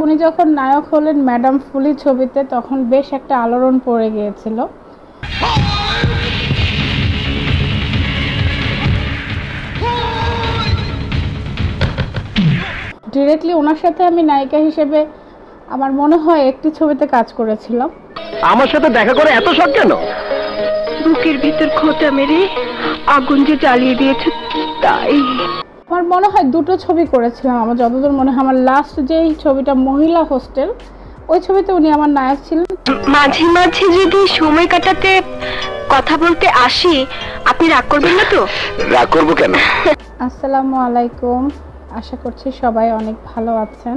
উনি যখন নায়ক হলেন ম্যাডাম ফুলি ছবিতে, তখন বেশ একটা আলোড়ন পড়ে গিয়েছিল। ডিরেক্টলি ওনার সাথে আমি নায়িকা হিসেবে আমার মনে হয় একটি ছবিতে কাজ করেছিলাম। আমার সাথে দেখা করে এত শখ কেন? বুকের ভিতর খোঁটা মেরে আগুন যে জ্বালিয়ে দিয়েছে তাই। আমার মনে হয় দুটো ছবি করেছিলাম। আমার যতদূর মনে হয় আমার লাস্ট যেই ছবিটা মহিলা হোস্টেল, ওই ছবিতে উনি আমার নায়ক ছিলেন। মাঝে মাঝে যদি সময় কাটাতে কথা বলতে আসি, আপনি রাগ করবেন না তো? রাগ করবো কেন? আসসালামু আলাইকুম, আশা করছি সবাই অনেক ভালো আছেন।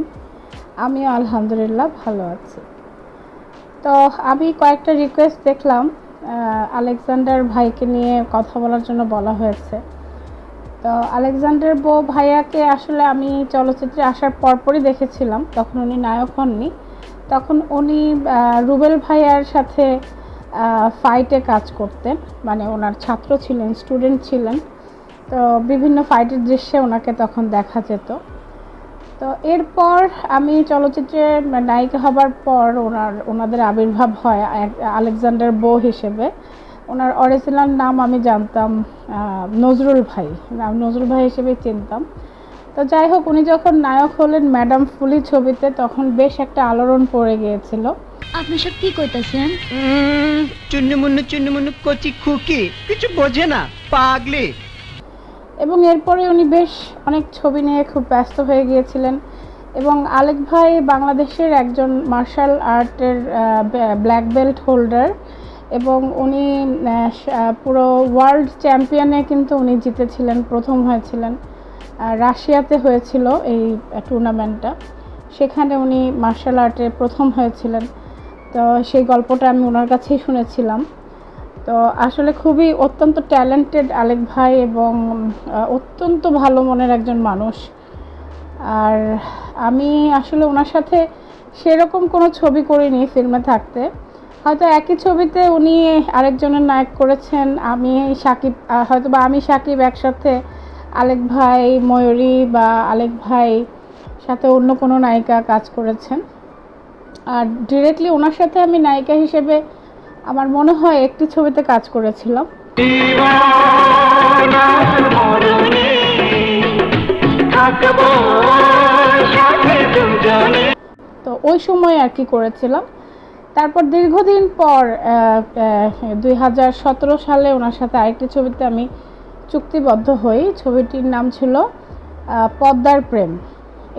আমিও আলহামদুলিল্লাহ ভালো আছি। তো আমি কয়েকটা রিকোয়েস্ট দেখলাম, আলেকজান্ডার ভাইকে নিয়ে কথা বলার জন্য বলা হয়েছে। তো আলেকজান্ডার ভাইয়াকে আসলে আমি চলচ্চিত্রে আসার পরপরই দেখেছিলাম, তখন উনি নায়ক হননি। তখন উনি রুবেল ভাইয়ার সাথে ফাইটে কাজ করতেন, মানে ওনার ছাত্র ছিলেন, স্টুডেন্ট ছিলেন। তো বিভিন্ন ফাইটের দৃশ্যে ওনাকে তখন দেখা যেত। তো এরপর আমি চলচ্চিত্রে নায়িকা হবার পর ওনাদের আবির্ভাব হয় আলেকজান্ডার হিসেবে। ওনার অরিজিনাল নাম আমি জানতাম নজরুল ভাই, নজরুল ভাই হিসেবে চিনতাম। তো যাই হোক, উনি যখন নায়ক হলেন ম্যাডাম ফুলি ছবিতে, তখন বেশ একটা আলোড়ন পড়ে গিয়েছিল। আপনি সব কি কইতাছেন? চুন্নমুন্নু কচি খুকি কিছু বোঝে না, পাগলি। এবং এরপরে উনি বেশ অনেক ছবি নিয়ে খুব ব্যস্ত হয়ে গিয়েছিলেন। এবং আলেক ভাই বাংলাদেশের একজন মার্শাল আর্টের ব্ল্যাক বেল্ট হোল্ডার, এবং উনি পুরো ওয়ার্ল্ড চ্যাম্পিয়নে কিন্তু উনি জিতেছিলেন, প্রথম হয়েছিলেন। রাশিয়াতে হয়েছিল এই টুর্নামেন্টটা, সেখানে উনি মার্শাল আর্টে প্রথম হয়েছিলেন। তো সেই গল্পটা আমি ওনার কাছেই শুনেছিলাম। তো আসলে খুবই অত্যন্ত ট্যালেন্টেড আলেক ভাই, এবং অত্যন্ত ভালো মনের একজন মানুষ। আর আমি আসলে ওনার সাথে সেরকম কোনো ছবি করিনি ফিল্মে থাকতে। হয়তো একই ছবিতে উনি আরেকজনের নায়ক করেছেন, আমি সাকিব, হয়তো বা আমি সাকিব একসাথে, আলেক ভাই ময়ূরী বা আলেক ভাই সাথে অন্য কোনো নায়িকা কাজ করেছেন। আর ডিরেক্টলি ওনার সাথে আমি নায়িকা হিসেবে আমার মনে হয় একটি ছবিতে কাজ করেছিলাম। তো ওই সময় আর কি করেছিলাম। তারপর দীর্ঘদিন পর 2017 সালে ওনার সাথে আরেকটি ছবিতে আমি চুক্তিবদ্ধ হই। ছবিটির নাম ছিল পদ্মার প্রেম।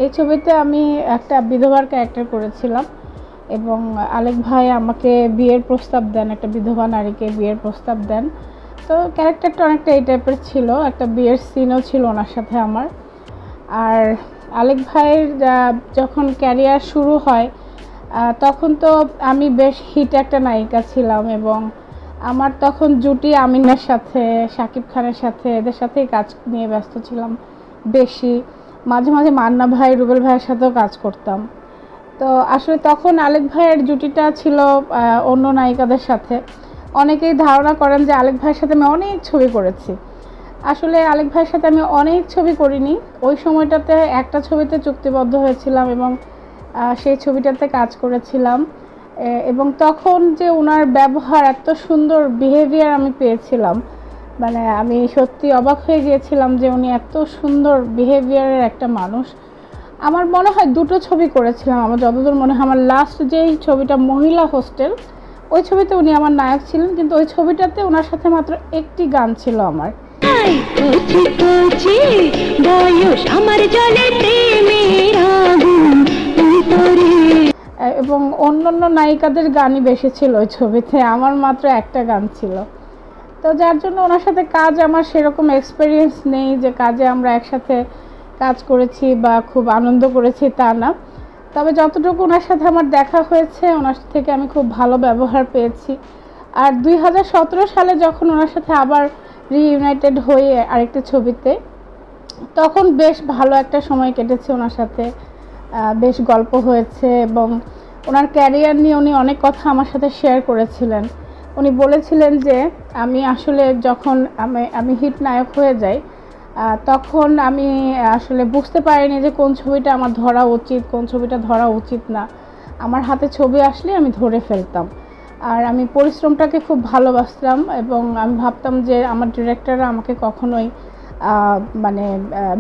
এই ছবিতে আমি একটা বিধবার ক্যারেক্টার করেছিলাম, এবং আলেক ভাই আমাকে বিয়ের প্রস্তাব দেন, একটা বিধবা নারীকে বিয়ের প্রস্তাব দেন। তো ক্যারেক্টারটা অনেকটা এই টাইপের ছিল, একটা বিয়ের সিনও ছিল ওনার সাথে আমার। আর আলেক ভাইয়ের যখন ক্যারিয়ার শুরু হয়, তখন তো আমি বেশ হিট একটা নায়িকা ছিলাম, এবং আমার তখন জুটি আমিনার সাথে, শাকিব খানের সাথে, এদের সাথেই কাজ নিয়ে ব্যস্ত ছিলাম বেশি। মাঝে মাঝে মান্না ভাই, রুবেল ভাইয়ের সাথেও কাজ করতাম। তো আসলে তখন আলেক ভাইয়ের জুটিটা ছিল অন্য নায়িকাদের সাথে। অনেকেই ধারণা করেন যে আলেক ভাইয়ের সাথে আমি অনেক ছবি করেছি। আসলে আলেক ভাইয়ের সাথে আমি অনেক ছবি করিনি। ওই সময়টাতে একটা ছবিতে চুক্তিবদ্ধ হয়েছিলাম, এবং সেই ছবিটাতে কাজ করেছিলাম। এবং তখন যে ওনার ব্যবহার, এত সুন্দর বিহেভিয়ার আমি পেয়েছিলাম, মানে আমি সত্যি অবাক হয়ে গিয়েছিলাম যে উনি এত সুন্দর বিহেভিয়ারের একটা মানুষ। আমার মনে হয় দুটো ছবি করেছিলাম। আমার যতদূর মনে হয় আমার লাস্ট যেই ছবিটা মহিলা হোস্টেল, ওই ছবিতে উনি আমার নায়ক ছিলেন, কিন্তু ওই ছবিটাতে ওনার সাথে মাত্র একটি গান ছিল আমার। এবং অন্যান্য নায়িকাদের গানই বেশি ছিল ওই ছবিতে, আমার মাত্র একটা গান ছিল। তো যার জন্য ওনার সাথে কাজ আমার সেরকম এক্সপিরিয়েন্স নেই যে কাজে আমরা একসাথে কাজ করেছি বা খুব আনন্দ করেছি, তা না। তবে যতটুকু ওনার সাথে আমার দেখা হয়েছে, ওনার থেকে আমি খুব ভালো ব্যবহার পেয়েছি। আর 2017 সালে যখন ওনার সাথে আবার রিইউনাইটেড হয়ে আরেকটি ছবিতে, তখন বেশ ভালো একটা সময় কেটেছে ওনার সাথে, বেশ গল্প হয়েছে। এবং ওনার ক্যারিয়ার নিয়ে উনি অনেক কথা আমার সাথে শেয়ার করেছিলেন। উনি বলেছিলেন যে আমি আসলে যখন আমি হিট নায়ক হয়ে যাই, তখন আমি আসলে বুঝতে পারিনি যে কোন ছবিটা আমার ধরা উচিত, কোন ছবিটা ধরা উচিত না। আমার হাতে ছবি আসলে আমি ধরে ফেলতাম। আর আমি পরিশ্রমটাকে খুব ভালোবাসতাম এবং আমি ভাবতাম যে আমার ডিরেক্টররা আমাকে কখনোই মানে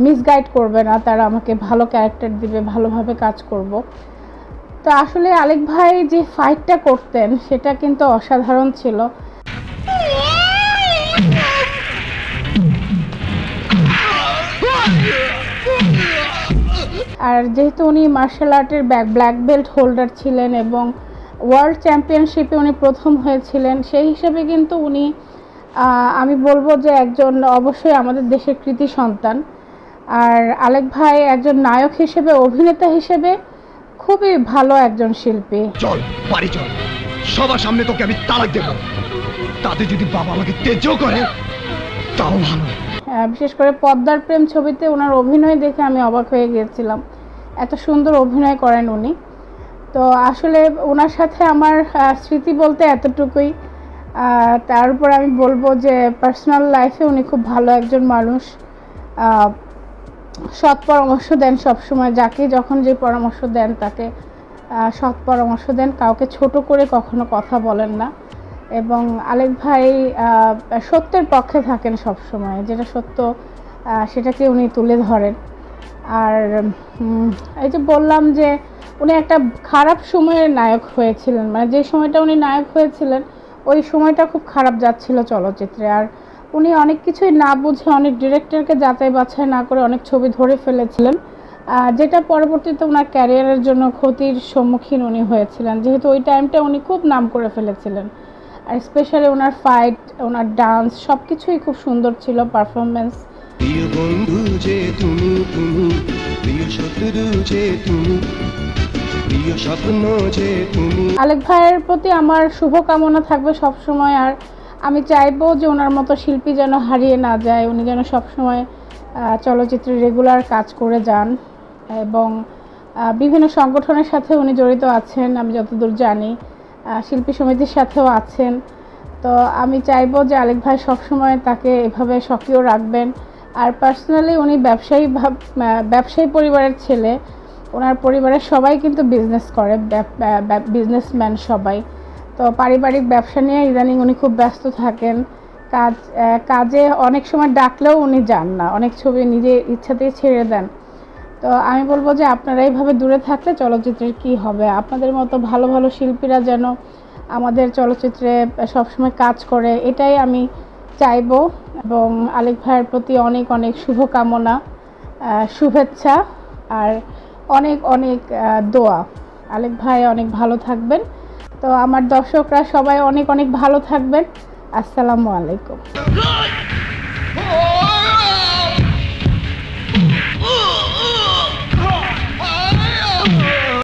মিসগাইড করবে না, তারা আমাকে ভালো ক্যারেক্টার দিবে, ভালোভাবে কাজ করব। তো আসলে আলেক ভাই যে ফাইটটা করতেন সেটা কিন্তু অসাধারণ ছিল। আর যেহেতু উনি মার্শাল আর্টের ব্ল্যাক বেল্ট হোল্ডার ছিলেন এবং ওয়ার্ল্ড চ্যাম্পিয়নশিপে উনি প্রথম হয়েছিলেন, সেই হিসেবে কিন্তু উনি আমি বলবো যে একজন অবশ্যই আমাদের দেশের কৃতি সন্তান। আর আলেক ভাই একজন নায়ক হিসেবে, অভিনেতা হিসেবে খুবই ভালো একজন শিল্পী। চল বাড়ি চল, সবার সামনে তোকে আমি তালাক দেব, তাতে যদি বাবা আমাকে তেজও করে তাও ভালো। বিশেষ করে পদ্মার প্রেম ছবিতে ওনার অভিনয় দেখে আমি অবাক হয়ে গিয়েছিলাম, এত সুন্দর অভিনয় করেন উনি। তো আসলে ওনার সাথে আমার স্মৃতি বলতে এতটুকুই। তার উপর আমি বলবো যে পার্সোনাল লাইফে উনি খুব ভালো একজন মানুষ, সৎ পরামর্শ দেন সবসময়, যাকে যখন যে পরামর্শ দেন তাকে সৎ পরামর্শ দেন, কাউকে ছোট করে কখনো কথা বলেন না। এবং আলেক ভাই সত্যের পক্ষে থাকেন সবসময়, যেটা সত্য সেটাকে উনি তুলে ধরেন। আর এই যে বললাম যে উনি একটা খারাপ সময়ের নায়ক হয়েছিলেন, মানে যে সময়টা উনি নায়ক হয়েছিলেন ওই সময়টা খুব খারাপ যাচ্ছিল চলচ্চিত্রে। আর উনি অনেক কিছুই না বুঝে, অনেক ডিরেক্টরকে যাচাই বাছাই না করে অনেক ছবি ধরে ফেলেছিলেন, যেটা পরবর্তীতে ওনার ক্যারিয়ারের জন্য ক্ষতির সম্মুখীন উনি হয়েছিলেন, যেহেতু ওই টাইমটা উনি খুব নাম করে ফেলেছিলেন। আর স্পেশালি ওনার ফাইট, ওনার ডান্স সব কিছুই খুব সুন্দর ছিল, পারফরমেন্স। প্রিয় বন্ধু যে তুমি, তুমি প্রিয় শত্রু যে তুমি, প্রিয় স্বপ্ন যে তুমি। আলেক ভাইয়ের প্রতি আমার শুভকামনা থাকবে সব সময়। আর আমি চাইবো যে ওনার মতো শিল্পী যেন হারিয়ে না যায়, উনি যেন সবসময় চলচ্চিত্রে রেগুলার কাজ করে যান। এবং বিভিন্ন সংগঠনের সাথে উনি জড়িত আছেন আমি যতদূর জানি, শিল্পী সমিতির সাথেও আছেন। তো আমি চাইবো যে আলেক ভাই সবসময় তাকে এভাবে সক্রিয় রাখবেন। আর পার্সোনালি উনি ব্যবসায়ী পরিবারের ছেলে, ওনার পরিবারের সবাই কিন্তু বিজনেস করে, বিজনেসম্যান সবাই। তো পারিবারিক ব্যবসা নিয়ে ইদানিং উনি খুব ব্যস্ত থাকেন, কাজে অনেক সময় ডাকলেও উনি যান না, অনেক ছবি নিজের ইচ্ছাতেই ছেড়ে দেন। তো আমি বলবো যে আপনারা এইভাবে দূরে থাকলে চলচ্চিত্রের কি হবে, আপনাদের মতো ভালো ভালো শিল্পীরা যেন আমাদের চলচ্চিত্রে সবসময় কাজ করে, এটাই আমি চাইবো। এবং আলেক ভাইয়ের প্রতি অনেক অনেক শুভকামনা, শুভেচ্ছা আর অনেক অনেক দোয়া। আলেক ভাই অনেক ভালো থাকবেন। তো আমার দর্শকরা সবাই অনেক অনেক ভালো থাকবেন। আসসালামু আলাইকুম।